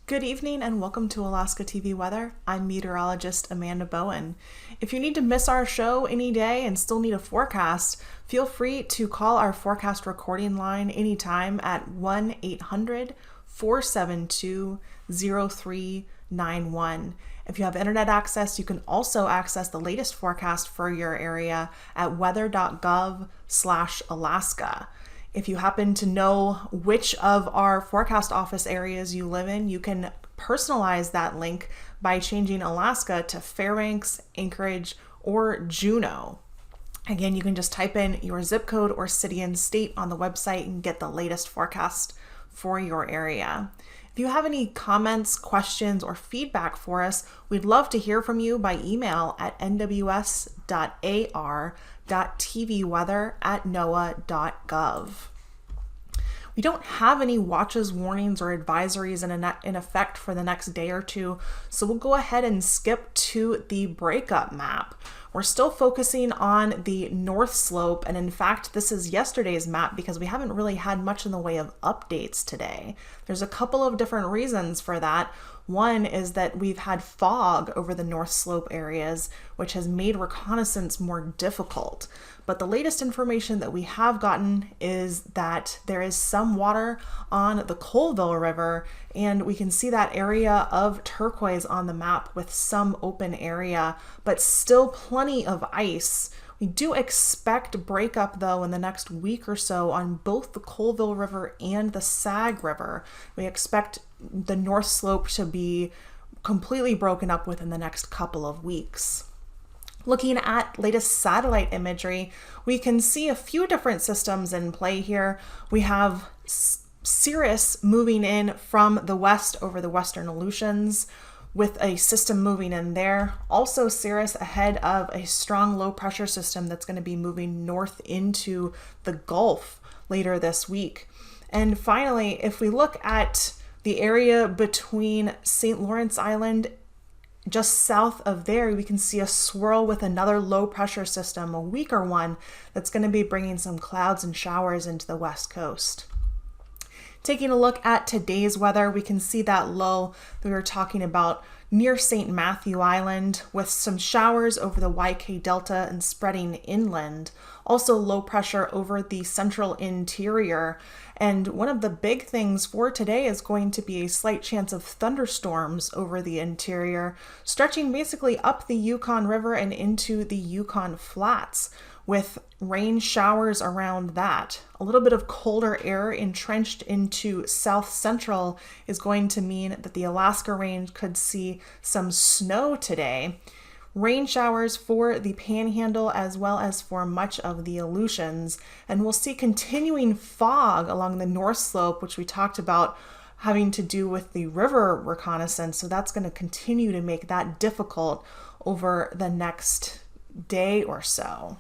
Good evening and welcome to Alaska TV Weather. I'm meteorologist Amanda Bowen. If you need to miss our show any day and still need a forecast, feel free to call our forecast recording line anytime at 1-800-472-0391. If you have internet access, you can also access the latest forecast for your area at weather.gov/Alaska. If you happen to know which of our forecast office areas you live in, you can personalize that link by changing Alaska to Fairbanks, Anchorage, or Juneau. Again, you can just type in your zip code or city and state on the website and get the latest forecast for your area. If you have any comments, questions, or feedback for us, we'd love to hear from you by email at nws.ar.tvweather@noaa.gov. We don't have any watches, warnings, or advisories in effect for the next day or two, so we'll go ahead and skip to the breakup map. We're still focusing on the North Slope, and in fact, this is yesterday's map because we haven't really had much in the way of updates today. There's a couple of different reasons for that. One is that we've had fog over the North Slope areas, which has made reconnaissance more difficult. But the latest information that we have gotten is that there is some water on the Colville River, and we can see that area of turquoise on the map with some open area, but still plenty of ice. We do expect breakup though in the next week or so on both the Colville River and the Sag River. We expect the North Slope to be completely broken up within the next couple of weeks. Looking at latest satellite imagery, we can see a few different systems in play here. We have Cirrus moving in from the west over the western Aleutians, with a system moving in there. Also Cirrus ahead of a strong low pressure system that's going to be moving north into the Gulf later this week. And finally, if we look at the area between St. Lawrence Island, just south of there, we can see a swirl with another low pressure system, a weaker one, that's going to be bringing some clouds and showers into the west coast. Taking a look at today's weather, we can see that low that we were talking about near St. Matthew Island with some showers over the YK Delta and spreading inland. Also low pressure over the central interior. And one of the big things for today is going to be a slight chance of thunderstorms over the interior, stretching basically up the Yukon River and into the Yukon Flats, with rain showers around that. A little bit of colder air entrenched into south central is going to mean that the Alaska range could see some snow today. Rain showers for the Panhandle as well as for much of the Aleutians, and we'll see continuing fog along the North Slope, which we talked about having to do with the river reconnaissance, so that's going to continue to make that difficult over the next day or so.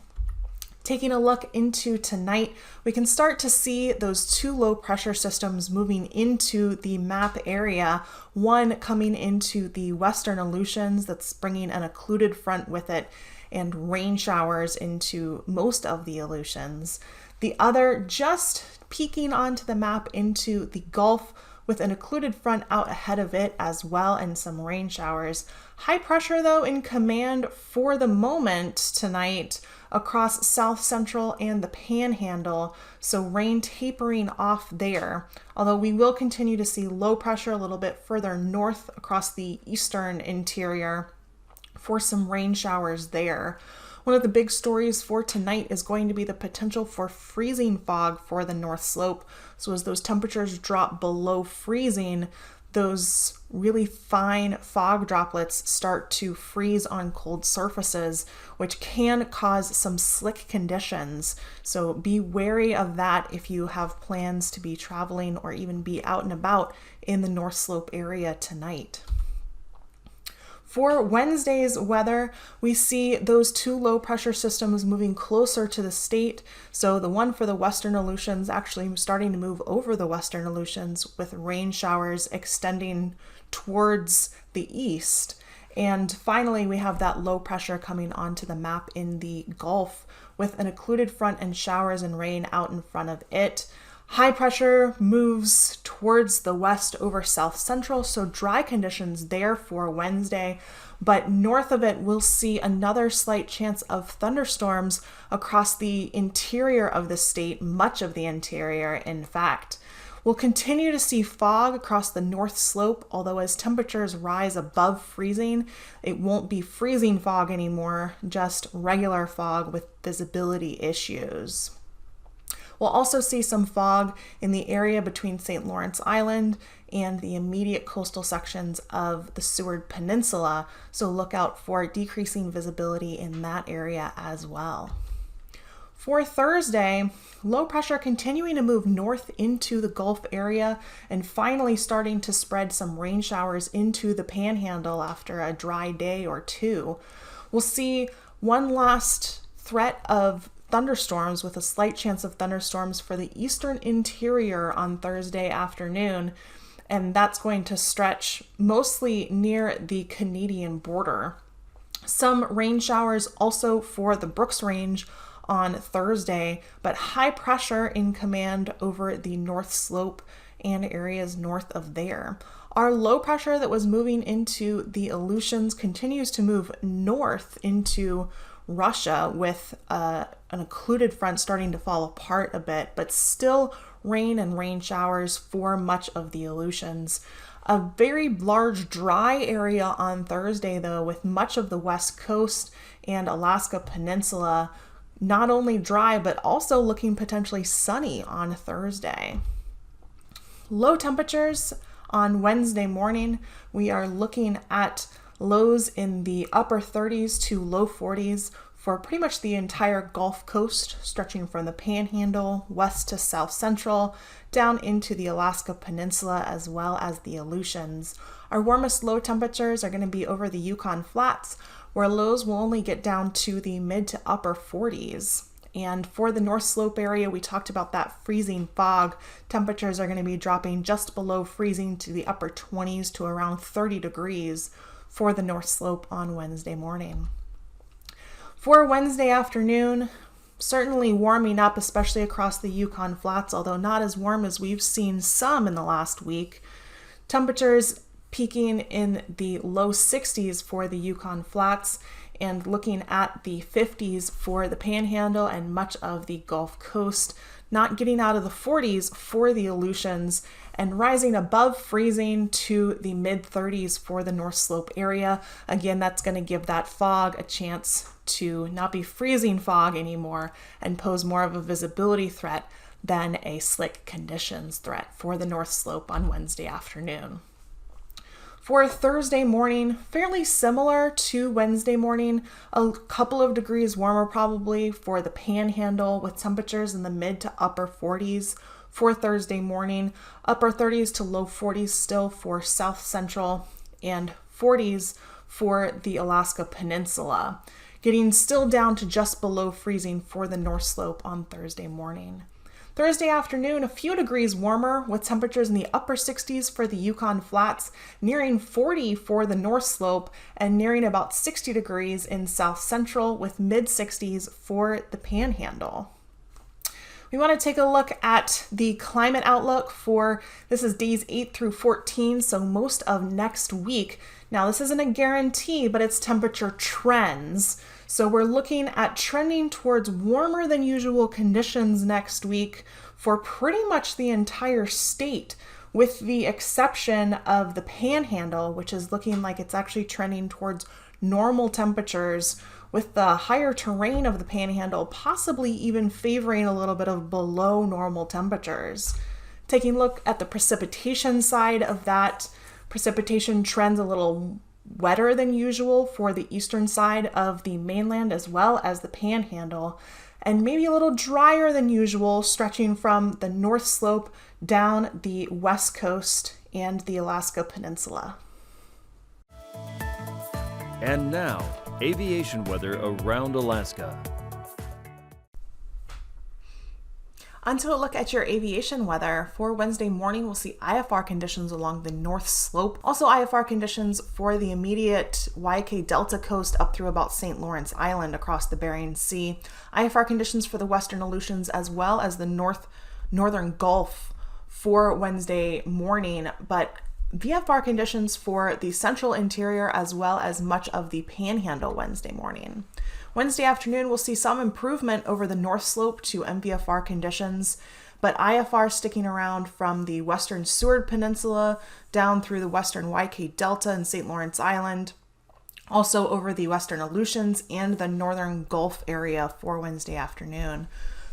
Taking a look into tonight, we can start to see those two low pressure systems moving into the map area. One coming into the western Aleutians that's bringing an occluded front with it and rain showers into most of the Aleutians. The other just peeking onto the map into the Gulf with an occluded front out ahead of it as well and some rain showers. High pressure though in command for the moment tonight across south central and the Panhandle, so rain tapering off there, although we will continue to see low pressure a little bit further north across the eastern interior for some rain showers there. One of the big stories for tonight is going to be the potential for freezing fog for the North Slope. So as those temperatures drop below freezing, those really fine fog droplets start to freeze on cold surfaces, which can cause some slick conditions. So be wary of that if you have plans to be traveling or even be out and about in the North Slope area tonight. For Wednesday's weather, we see those two low pressure systems moving closer to the state. So the one for the western Aleutians actually starting to move over the western Aleutians with rain showers extending towards the east. And finally, we have that low pressure coming onto the map in the Gulf with an occluded front and showers and rain out in front of it. High pressure moves towards the west over south central, so dry conditions there for Wednesday. But north of it, we'll see another slight chance of thunderstorms across the interior of the state, much of the interior, in fact. We'll continue to see fog across the north slope, although as temperatures rise above freezing, it won't be freezing fog anymore, just regular fog with visibility issues. We'll also see some fog in the area between St. Lawrence Island and the immediate coastal sections of the Seward Peninsula, so look out for decreasing visibility in that area as well. For Thursday, low pressure continuing to move north into the Gulf area and finally starting to spread some rain showers into the Panhandle after a dry day or two. We'll see one last threat of thunderstorms with a slight chance of thunderstorms for the eastern interior on Thursday afternoon, and that's going to stretch mostly near the Canadian border. Some rain showers also for the Brooks Range on Thursday, but high pressure in command over the North Slope and areas north of there. Our low pressure that was moving into the Aleutians continues to move north into Russia with an occluded front starting to fall apart a bit, but still rain and rain showers for much of the Aleutians. A very large dry area on Thursday, though, with much of the west coast and Alaska Peninsula not only dry, but also looking potentially sunny on Thursday. Low temperatures on Wednesday morning, we are looking at lows in the upper 30s to low 40s for pretty much the entire Gulf Coast, stretching from the Panhandle west to south central, down into the Alaska Peninsula as well as the Aleutians. Our warmest low temperatures are going to be over the Yukon Flats, where lows will only get down to the mid to upper 40s. And for the North Slope area, we talked about that freezing fog. Temperatures are going to be dropping just below freezing to the upper 20s to around 30 degrees for the North Slope on Wednesday morning. For Wednesday afternoon, certainly warming up, especially across the Yukon Flats, although not as warm as we've seen some in the last week. Temperatures peaking in the low 60s for the Yukon Flats and looking at the 50s for the Panhandle and much of the Gulf Coast, not getting out of the 40s for the Aleutians and rising above freezing to the mid 30s for the North Slope area. Again, that's going to give that fog a chance to not be freezing fog anymore and pose more of a visibility threat than a slick conditions threat for the North Slope on Wednesday afternoon. For Thursday morning, fairly similar to Wednesday morning, a couple of degrees warmer probably for the Panhandle with temperatures in the mid to upper 40s for Thursday morning, upper 30s to low 40s still for South Central, and 40s for the Alaska Peninsula, getting still down to just below freezing for the North Slope on Thursday morning. Thursday afternoon, a few degrees warmer with temperatures in the upper 60s for the Yukon Flats, nearing 40 for the North Slope, and nearing about 60 degrees in South Central with mid 60s for the Panhandle. We want to take a look at the climate outlook for, this is days 8 through 14, so most of next week. Now, this isn't a guarantee, but it's temperature trends. So we're looking at trending towards warmer than usual conditions next week for pretty much the entire state, with the exception of the Panhandle, which is looking like it's actually trending towards normal temperatures, with the higher terrain of the Panhandle possibly even favoring a little bit of below normal temperatures. Taking a look at the precipitation side of that, precipitation trends a little wetter than usual for the eastern side of the mainland as well as the Panhandle, and maybe a little drier than usual, stretching from the North Slope down the west coast and the Alaska Peninsula. And now, aviation weather around Alaska. On to a look at your aviation weather. For Wednesday morning, we'll see IFR conditions along the North Slope. Also IFR conditions for the immediate YK Delta coast up through about St. Lawrence Island across the Bering Sea. IFR conditions for the western Aleutians as well as the northern Gulf for Wednesday morning, but VFR conditions for the central interior as well as much of the panhandle Wednesday morning. Wednesday afternoon, we'll see some improvement over the north slope to MVFR conditions, but IFR sticking around from the western Seward Peninsula down through the western YK Delta and St. Lawrence Island, also over the western Aleutians and the northern Gulf area for Wednesday afternoon.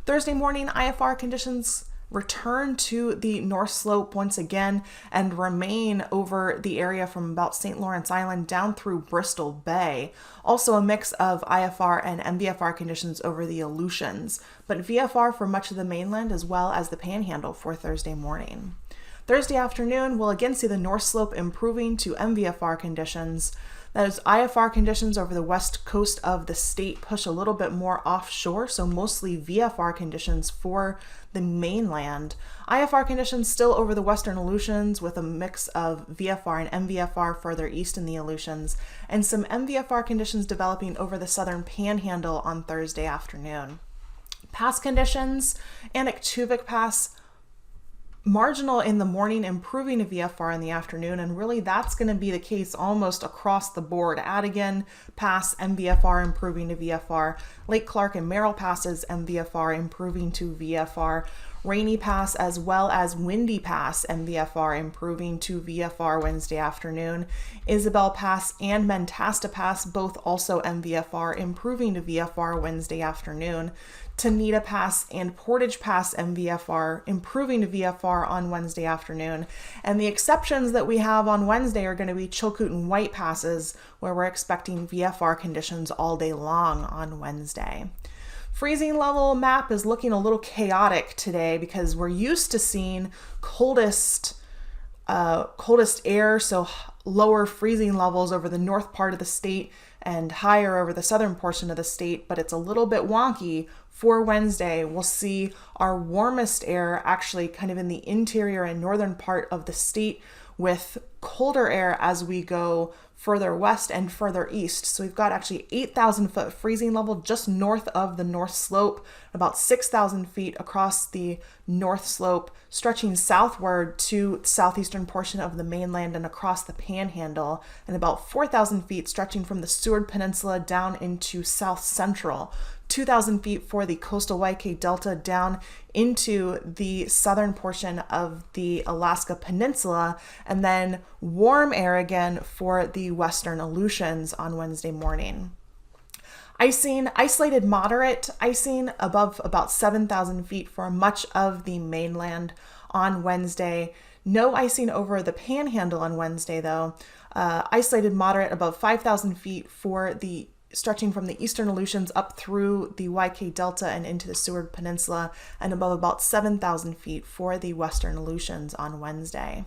Thursday morning, IFR conditions return to the north slope once again and remain over the area from about St. Lawrence Island down through Bristol Bay. Also a mix of IFR and MVFR conditions over the Aleutians, but VFR for much of the mainland as well as the panhandle for Thursday morning. Thursday afternoon, we'll again see the north slope improving to MVFR conditions. That is, IFR conditions over the west coast of the state push a little bit more offshore, so mostly VFR conditions for the mainland. IFR conditions still over the western Aleutians with a mix of VFR and MVFR further east in the Aleutians, and some MVFR conditions developing over the southern panhandle on Thursday afternoon. Pass conditions and AKwx Pass marginal in the morning, improving to VFR in the afternoon, and really that's going to be the case almost across the board. Adigan Pass, MVFR improving to VFR. Lake Clark and Merrill Passes, MVFR improving to VFR. Rainy Pass as well as Windy Pass, MVFR improving to VFR Wednesday afternoon. Isabel Pass and Mentasta Pass, both also MVFR, improving to VFR Wednesday afternoon. Tanita Pass and Portage Pass, MVFR, improving to VFR on Wednesday afternoon. And the exceptions that we have on Wednesday are going to be Chilkoot and White Passes, where we're expecting VFR conditions all day long on Wednesday. Freezing level map is looking a little chaotic today because we're used to seeing coldest air, so lower freezing levels over the north part of the state and higher over the southern portion of the state, but it's a little bit wonky. For Wednesday, we'll see our warmest air actually kind of in the interior and northern part of the state, with colder air as we go further west and further east. So we've got actually 8,000 foot freezing level just north of the north slope, about 6,000 feet across the north slope, stretching southward to the southeastern portion of the mainland and across the panhandle, and about 4,000 feet stretching from the Seward Peninsula down into south central. 2,000 feet for the coastal YK Delta down into the southern portion of the Alaska Peninsula, and then warm air again for the western Aleutians on Wednesday morning. Icing, isolated moderate icing above about 7,000 feet for much of the mainland on Wednesday. No icing over the panhandle on Wednesday though. Isolated moderate above 5,000 feet for the stretching from the eastern Aleutians up through the YK Delta and into the Seward Peninsula, and above about 7,000 feet for the western Aleutians on Wednesday.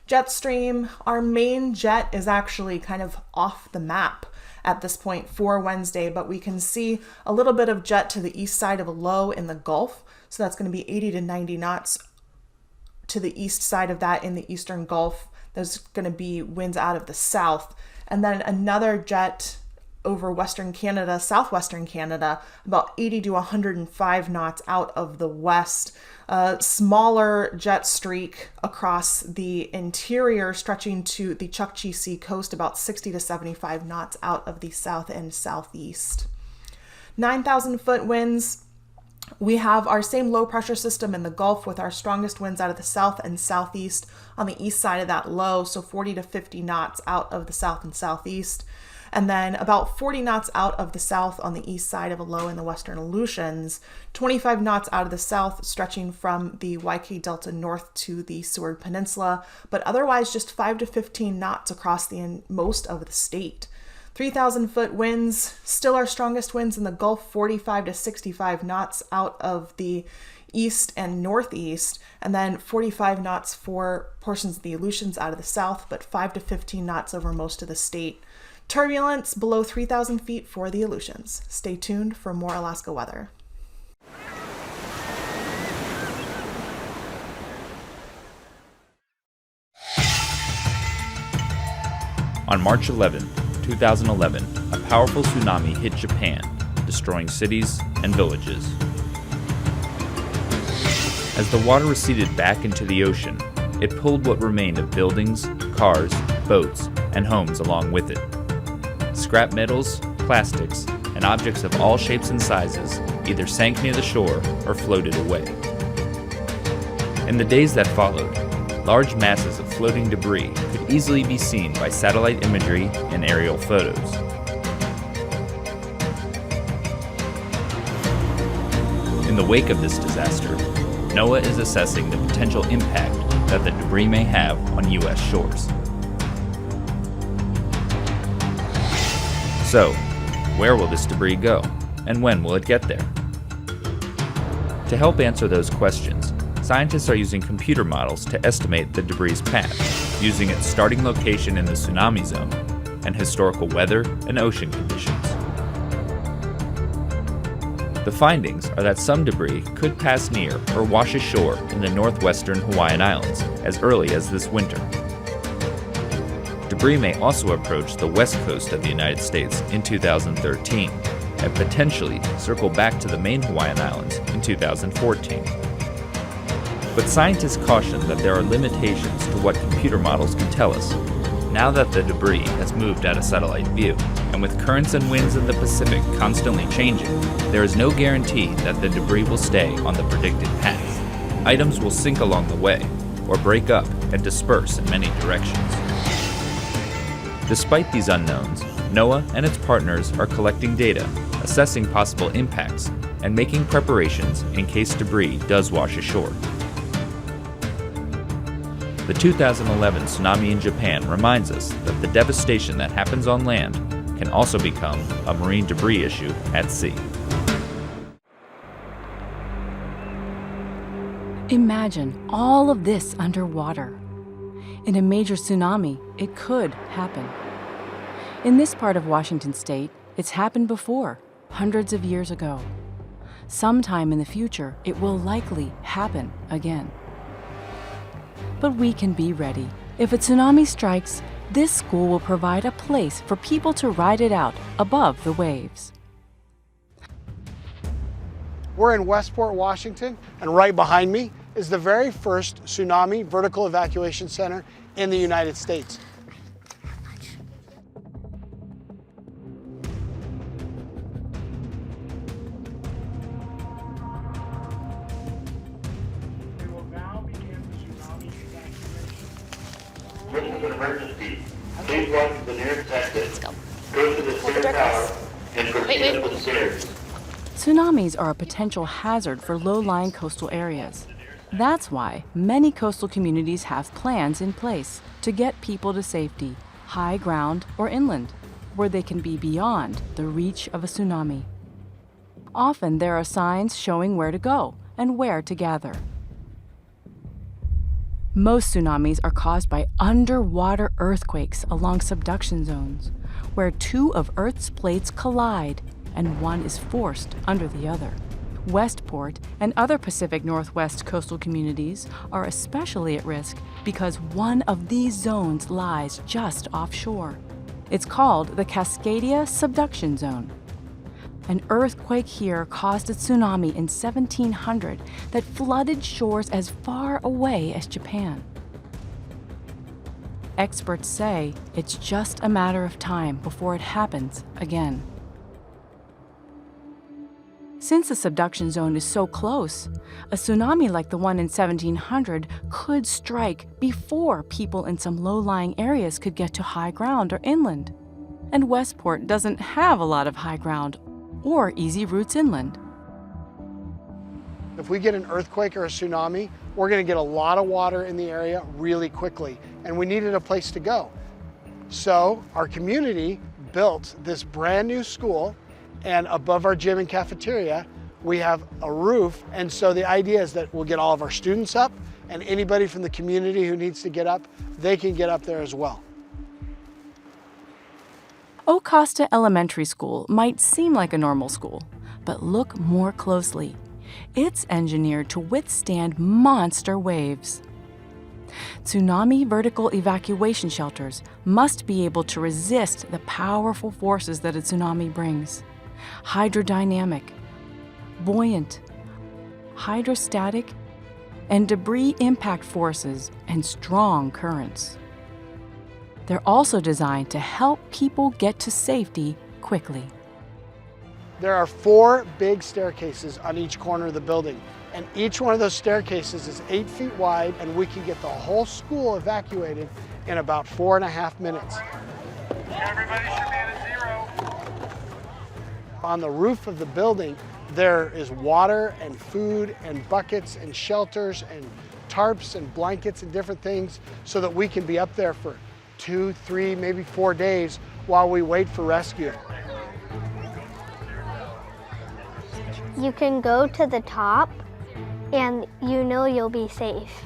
Jet stream, our main jet is actually kind of off the map at this point for Wednesday, but we can see a little bit of jet to the east side of a low in the Gulf, so that's going to be 80 to 90 knots to the east side of that in the eastern Gulf. There's going to be winds out of the south, and then another jet over Western Canada, southwestern Canada, about 80 to 105 knots out of the west. Smaller jet streak across the interior, stretching to the Chukchi Sea coast, about 60 to 75 knots out of the south and southeast. 9,000 foot winds. We have our same low pressure system in the Gulf with our strongest winds out of the south and southeast on the east side of that low, so 40 to 50 knots out of the south and southeast. And then about 40 knots out of the south on the east side of a low in the western Aleutians, 25 knots out of the south stretching from the YK Delta north to the Seward Peninsula, but otherwise just 5 to 15 knots across most of the state. 3,000 foot winds, still our strongest winds in the Gulf, 45 to 65 knots out of the east and northeast, and then 45 knots for portions of the Aleutians out of the south, but 5 to 15 knots over most of the state. Turbulence below 3,000 feet for the Aleutians. Stay tuned for more Alaska weather. On March 11, 2011, a powerful tsunami hit Japan, destroying cities and villages. As the water receded back into the ocean, it pulled what remained of buildings, cars, boats, and homes along with it. Scrap metals, plastics, and objects of all shapes and sizes either sank near the shore or floated away. In the days that followed, large masses of floating debris could easily be seen by satellite imagery and aerial photos. In the wake of this disaster, NOAA is assessing the potential impact that the debris may have on U.S. shores. So, where will this debris go, and when will it get there? To help answer those questions, scientists are using computer models to estimate the debris' path, using its starting location in the tsunami zone and historical weather and ocean conditions. The findings are that some debris could pass near or wash ashore in the northwestern Hawaiian Islands as early as this winter. Debris may also approach the west coast of the United States in 2013 and potentially circle back to the main Hawaiian Islands in 2014. But scientists caution that there are limitations to what computer models can tell us, now that the debris has moved out of satellite view, and with currents and winds in the Pacific constantly changing, there is no guarantee that the debris will stay on the predicted path. Items will sink along the way, or break up and disperse in many directions. Despite these unknowns, NOAA and its partners are collecting data, assessing possible impacts, and making preparations in case debris does wash ashore. The 2011 tsunami in Japan reminds us that the devastation that happens on land can also become a marine debris issue at sea. Imagine all of this underwater. In a major tsunami, it could happen. In this part of Washington state, it's happened before, hundreds of years ago. Sometime in the future, it will likely happen again. But we can be ready. If a tsunami strikes, this school will provide a place for people to ride it out above the waves. We're in Westport, Washington, and right behind me is the very first tsunami vertical evacuation center in the United States. This is an emergency. Please walk to the nearest exit. Go to the stair tower and proceed up the stairs. Tsunamis are a potential hazard for low-lying coastal areas. That's why many coastal communities have plans in place to get people to safety, high ground or inland, where they can be beyond the reach of a tsunami. Often there are signs showing where to go and where to gather. Most tsunamis are caused by underwater earthquakes along subduction zones, where two of Earth's plates collide and one is forced under the other. Westport and other Pacific Northwest coastal communities are especially at risk because one of these zones lies just offshore. It's called the Cascadia Subduction Zone. An earthquake here caused a tsunami in 1700 that flooded shores as far away as Japan. Experts say it's just a matter of time before it happens again. Since the subduction zone is so close, a tsunami like the one in 1700 could strike before people in some low-lying areas could get to high ground or inland. And Westport doesn't have a lot of high ground or easy routes inland. If we get an earthquake or a tsunami, we're going to get a lot of water in the area really quickly, and we needed a place to go. So our community built this brand new school, and above our gym and cafeteria, we have a roof. And so the idea is that we'll get all of our students up, and anybody from the community who needs to get up, they can get up there as well. Ocosta Elementary School might seem like a normal school, but look more closely. It's engineered to withstand monster waves. Tsunami vertical evacuation shelters must be able to resist the powerful forces that a tsunami brings. Hydrodynamic, buoyant, hydrostatic, and debris impact forces and strong currents. They're also designed to help people get to safety quickly. There are 4 big staircases on each corner of the building, and each one of those staircases is 8 feet wide, and we can get the whole school evacuated in about 4.5 minutes. Everybody should be at a 0. On the roof of the building, there is water and food and buckets and shelters and tarps and blankets and different things so that we can be up there for 2, 3, maybe 4 days while we wait for rescue. You can go to the top and you know you'll be safe.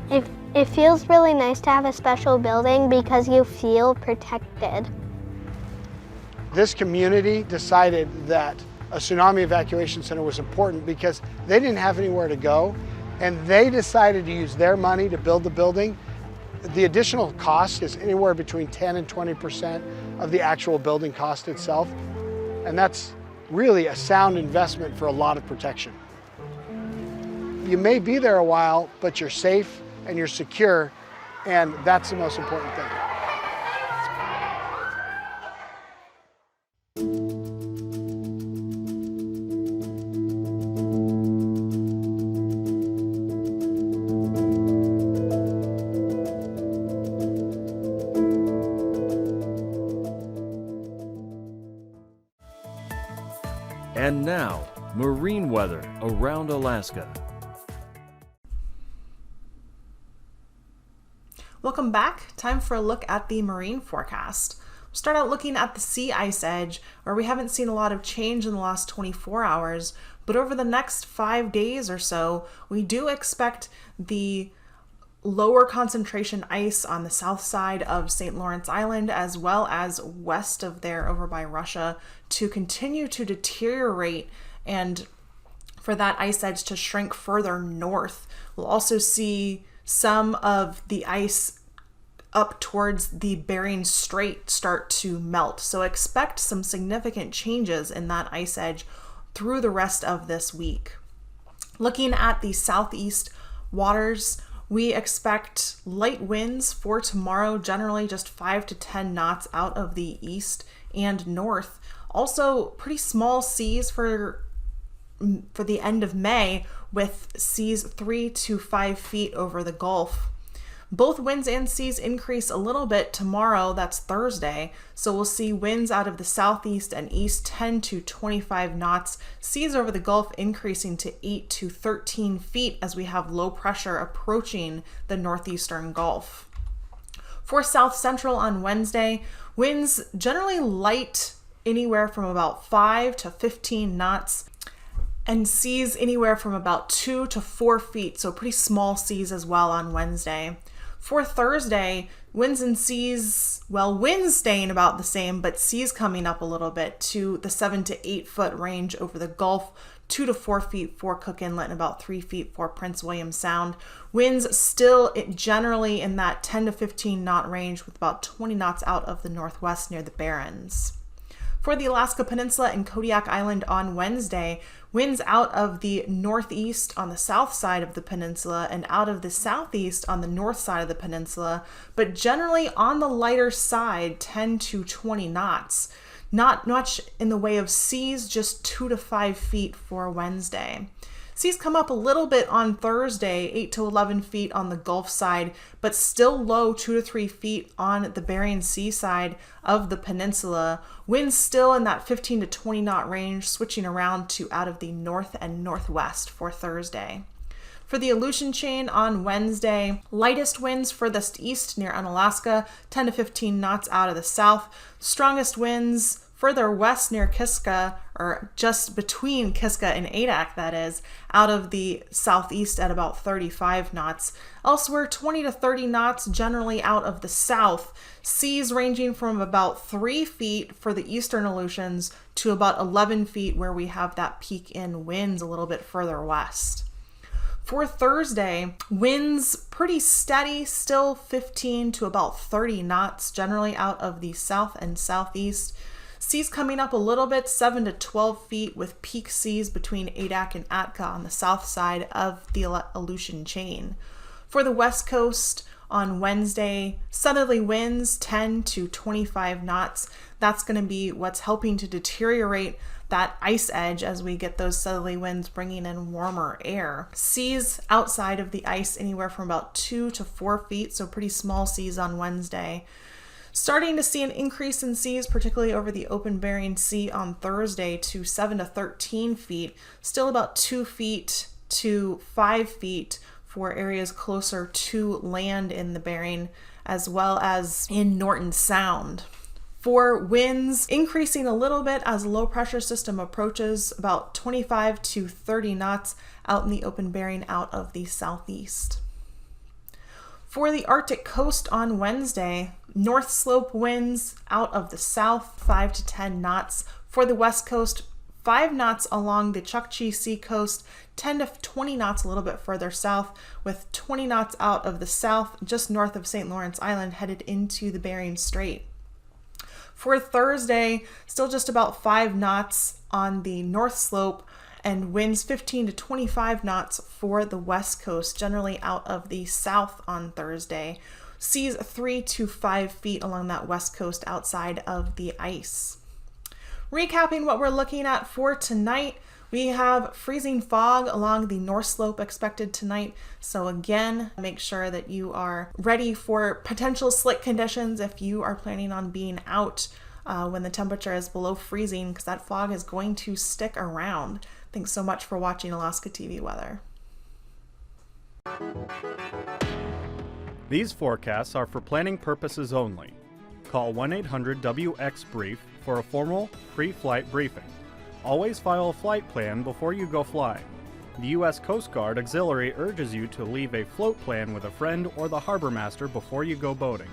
It feels really nice to have a special building because you feel protected. This community decided that a tsunami evacuation center was important because they didn't have anywhere to go, and they decided to use their money to build the building. The additional cost is anywhere between 10 and 20% of the actual building cost itself, and that's really a sound investment for a lot of protection. You may be there a while, but you're safe and you're secure, and that's the most important thing. And now, marine weather around Alaska. Welcome back. Time for a look at the marine forecast. We'll start out looking at the sea ice edge, where we haven't seen a lot of change in the last 24 hours, but over the next 5 days or so, we do expect the lower concentration ice on the south side of St. Lawrence Island, as well as west of there over by Russia, to continue to deteriorate and for that ice edge to shrink further north. We'll also see some of the ice up towards the Bering Strait start to melt. So expect some significant changes in that ice edge through the rest of this week. Looking at the southeast waters, we expect light winds for tomorrow, generally just 5 to 10 knots out of the east and north. Also pretty small seas for the end of May, with seas 3 to 5 feet over the Gulf. Both winds and seas increase a little bit tomorrow, that's Thursday, so we'll see winds out of the southeast and east 10 to 25 knots, seas over the Gulf increasing to 8 to 13 feet as we have low pressure approaching the northeastern Gulf. For south central on Wednesday, winds generally light, anywhere from about 5 to 15 knots, and seas anywhere from about 2 to 4 feet, so pretty small seas as well on Wednesday. For Thursday, winds and seas, well, winds staying about the same, but seas coming up a little bit to the 7 to 8 foot range over the Gulf, 2 to 4 feet for Cook Inlet and about 3 feet for Prince William Sound. Winds still generally in that 10 to 15 knot range, with about 20 knots out of the northwest near the Barrens. For the Alaska Peninsula and Kodiak Island on Wednesday, winds out of the northeast on the south side of the peninsula and out of the southeast on the north side of the peninsula, but generally on the lighter side, 10 to 20 knots. Not much in the way of seas, just 2 to 5 feet for Wednesday. Seas come up a little bit on Thursday, 8 to 11 feet on the Gulf side, but still low 2 to 3 feet on the Bering Sea side of the peninsula. Winds still in that 15 to 20 knot range, switching around to out of the north and northwest for Thursday. For the Aleutian chain on Wednesday, lightest winds furthest east near Unalaska, 10 to 15 knots out of the south. Strongest winds further west near Kiska, or just between Kiska and Adak, that is, out of the southeast at about 35 knots. Elsewhere, 20 to 30 knots generally out of the south. Seas ranging from about 3 feet for the eastern Aleutians to about 11 feet where we have that peak in winds a little bit further west. For Thursday, winds pretty steady, still 15 to about 30 knots, generally out of the south and southeast. Seas coming up a little bit, 7 to 12 feet, with peak seas between Adak and Atka on the south side of the Aleutian chain. For the west coast on Wednesday, southerly winds 10 to 25 knots. That's going to be what's helping to deteriorate that ice edge as we get those southerly winds bringing in warmer air. Seas outside of the ice anywhere from about 2 to 4 feet, so pretty small seas on Wednesday. Starting to see an increase in seas, particularly over the open Bering Sea on Thursday, to 7 to 13 feet, still about 2 feet to 5 feet for areas closer to land in the Bering, as well as in Norton Sound. For winds, increasing a little bit as a low pressure system approaches, about 25 to 30 knots out in the open Bering out of the southeast. For the Arctic coast on Wednesday, north slope winds out of the south, 5 to 10 knots. For the west coast, 5 knots along the Chukchi Sea coast, 10 to 20 knots a little bit further south, with 20 knots out of the south, just north of St. Lawrence Island, headed into the Bering Strait. For Thursday, still just about 5 knots on the north slope, and winds 15 to 25 knots for the west coast, generally out of the south on Thursday. Seas 3 to 5 feet along that west coast outside of the ice. Recapping what we're looking at for tonight, we have freezing fog along the north slope expected tonight. So again, make sure that you are ready for potential slick conditions if you are planning on being out when the temperature is below freezing, because that fog is going to stick around. Thanks so much for watching Alaska TV Weather. These forecasts are for planning purposes only. Call 1-800-WX-BRIEF for a formal pre-flight briefing. Always file a flight plan before you go flying. The U.S. Coast Guard Auxiliary urges you to leave a float plan with a friend or the harbor master before you go boating.